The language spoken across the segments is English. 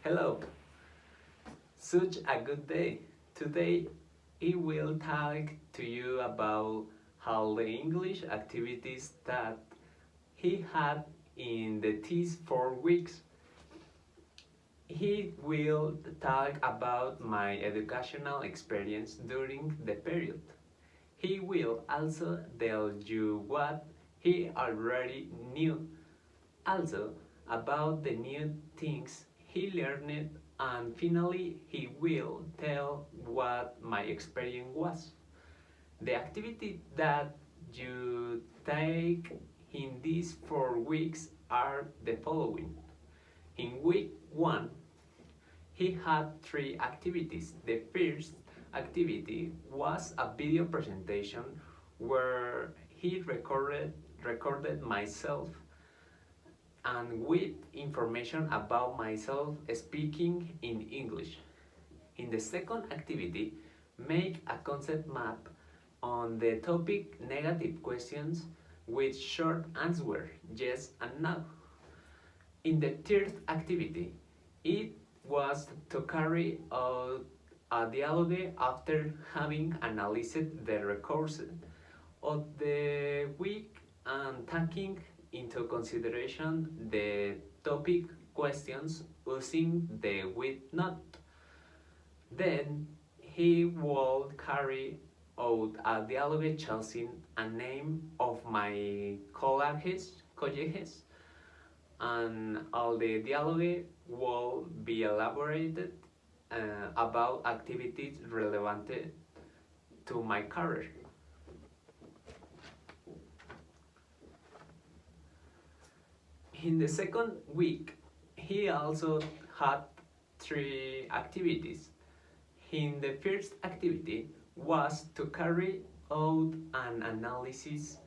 Hello, such a good day. Today I will talk to you about how the English activities that he had in these 4 weeks. He will talk about my educational experience during the period. He will also tell you what he already knew, also about the new things he learned, and finally he will tell what my experience was. The activity that you take in these 4 weeks are the following. In week 1, he had 3 activities. The first activity was a video presentation where he recorded myself and with information about myself speaking in English. In the second activity, make a concept map on the topic negative questions with short answer, yes and no. In the third activity, it was to carry out a dialogue after having analyzed the records of the week and taking into consideration the topic questions using the with note. Then he will carry out a dialogue choosing a name of my colleagues, and all the dialogue will be elaborated about activities relevant to my career. In the second week, he also had 3 activities. In the first activity was to carry out an analysis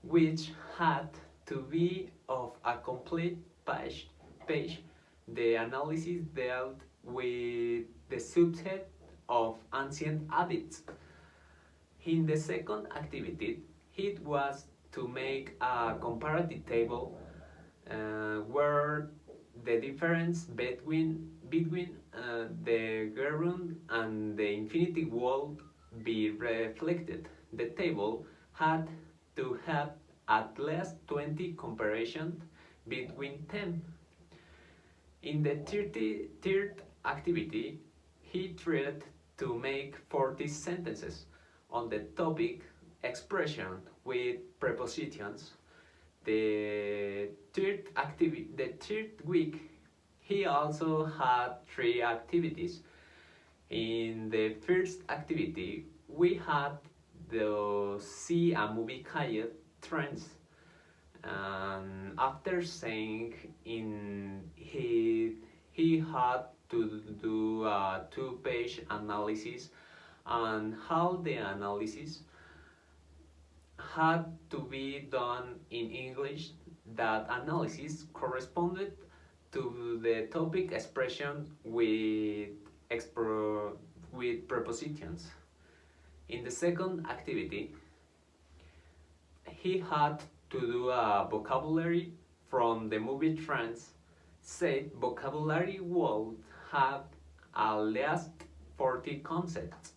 which had to be of a complete page. The analysis dealt with the subject of ancient habits. In the second activity, it was to make a comparative table where the difference between the gerund and the infinitive would be reflected. The table had to have at least 20 comparisons between them. In the third activity, he tried to make 40 sentences on the topic expression with prepositions. The third week, he also had 3 activities. In the first activity, we had the see a movie called Trends, and after saying he had to do a 2-page analysis and how the analysis had to be done in English. That analysis corresponded to the topic expression with prepositions. In the second activity, he had to do a vocabulary from the movie Trends. Said vocabulary would have at least 40 concepts,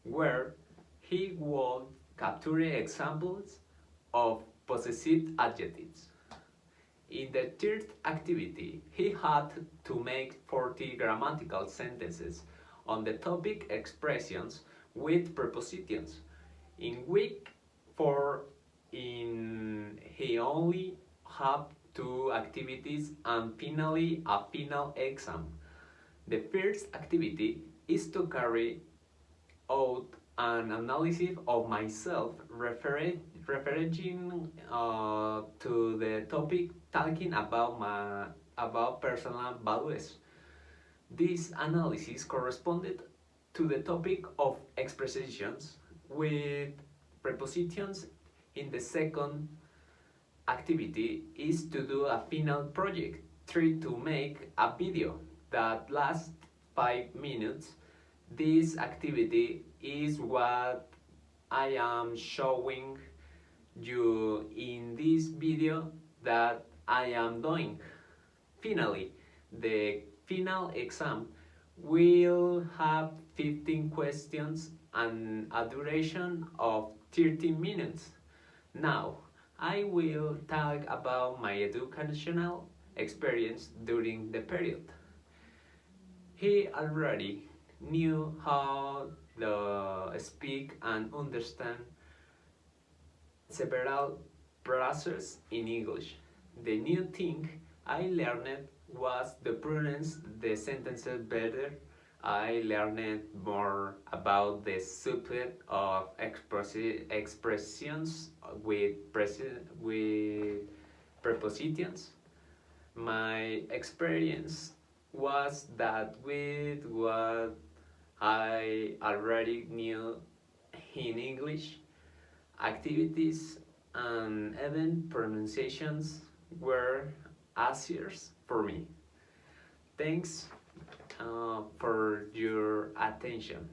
where he would capture examples of possessive adjectives. In the third activity, he had to make 40 grammatical sentences on the topic expressions with prepositions. In week 4, he only had 2 activities and finally a final exam. The first activity is to carry out an analysis of myself referring to the topic talking about personal values. This analysis corresponded to the topic of expressions with prepositions. In the second activity is to do a final project, 3 to make a video that lasts 5 minutes. This activity is what I am showing you in this video that I am doing. Finally, the final exam will have 15 questions and a duration of 30 minutes. Now, I will talk about my educational experience during the period. He already knew how to speak and understand several phrases in English. The new thing I learned was to pronounce the sentences better. I learned more about the subject of expressions with prepositions. My experience was that with what I already knew in English, activities and even pronunciations were easier for me. Thanks for your attention.